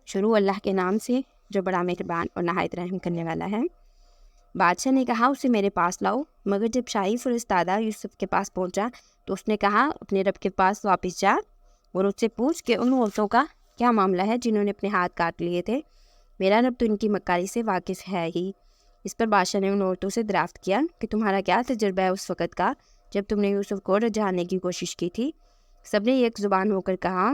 شروع اللہ کے نام سے جو بڑا مہربان اور نہایت رحم کرنے والا ہے۔ بادشاہ نے کہا اسے میرے پاس لاؤ، مگر جب شاہی فرستادہ یوسف کے پاس پہنچا تو اس نے کہا اپنے رب کے پاس واپس جا اور اس سے پوچھ کہ ان عورتوں کا کیا معاملہ ہے جنہوں نے اپنے ہاتھ کاٹ لیے تھے، میرا رب تو ان کی مکاری سے واقف ہے ہی۔ اس پر بادشاہ نے ان عورتوں سے دریافت کیا کہ تمہارا کیا تجربہ ہے اس وقت کا جب تم نے یوسف کو رجھانے کی کوشش کی تھی؟ سب نے ایک زبان ہو کر کہا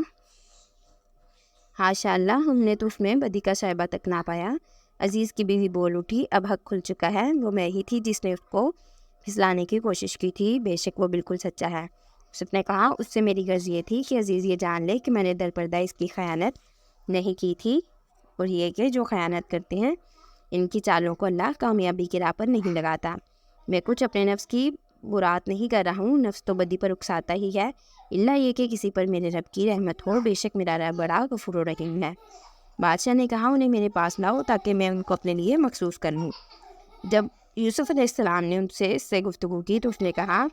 حاشا اللہ، ہم نے تو اس میں بدی کا شائبہ تک نہ پایا۔ عزیز کی بیوی بول اٹھی اب حق کھل چکا ہے، وہ میں ہی تھی جس نے اس کو پھسلانے کی کوشش کی تھی، بے شک وہ بالکل سچا ہے۔ یوسف نے کہا اس سے میری غرض یہ تھی کہ عزیز یہ جان لے کہ میں نے در پردہ اس کی خیانت نہیں کی تھی، اور یہ کہ جو خیانت کرتے ہیں ان کی چالوں کو اللہ کامیابی کی راہ پر نہیں لگاتا۔ میں کچھ اپنے نفس کی برات نہیں کر رہا ہوں، نفس تو بدی پر اکساتا ہی ہے، اللہ یہ کہ کسی پر میرے رب کی رحمت ہو، بے شک میرا رب بڑا غفور و رحیم ہے۔ بادشاہ نے کہا انہیں میرے پاس لاؤ تاکہ میں ان کو اپنے لیے مخصوص کر لوں۔ جب یوسف علیہ السلام نے ان سے گفتگو کی تو اس نے کہا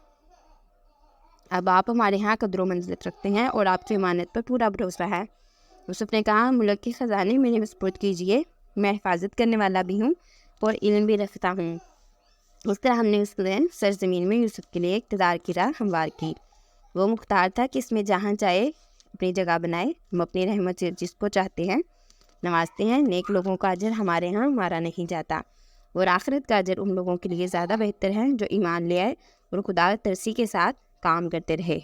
اب آپ ہمارے ہاں قدر و منزلت رکھتے ہیں اور آپ کی امانت پر پورا بھروسہ ہے۔ یوسف نے کہا ملک کے خزانے میرے سپرد کیجیے، میں حفاظت کرنے والا بھی ہوں اور علم بھی رکھتا ہوں۔ اس طرح ہم نے اس دن سرزمین میں یوسف کے لیے اقتدار کی راہ ہموار کی۔ وہ مختار تھا کہ اس میں جہاں چاہے اپنی جگہ بنائے، ہم اپنی رحمت سے جس کو چاہتے ہیں نوازتے ہیں، نیک لوگوں کا اجر ہمارے ہاں مارا نہیں جاتا، اور آخرت کا اجر ان لوگوں کے لیے زیادہ بہتر ہے جو ایمان لے آئے اور خدا ترسی کے ساتھ کام کرتے رہے۔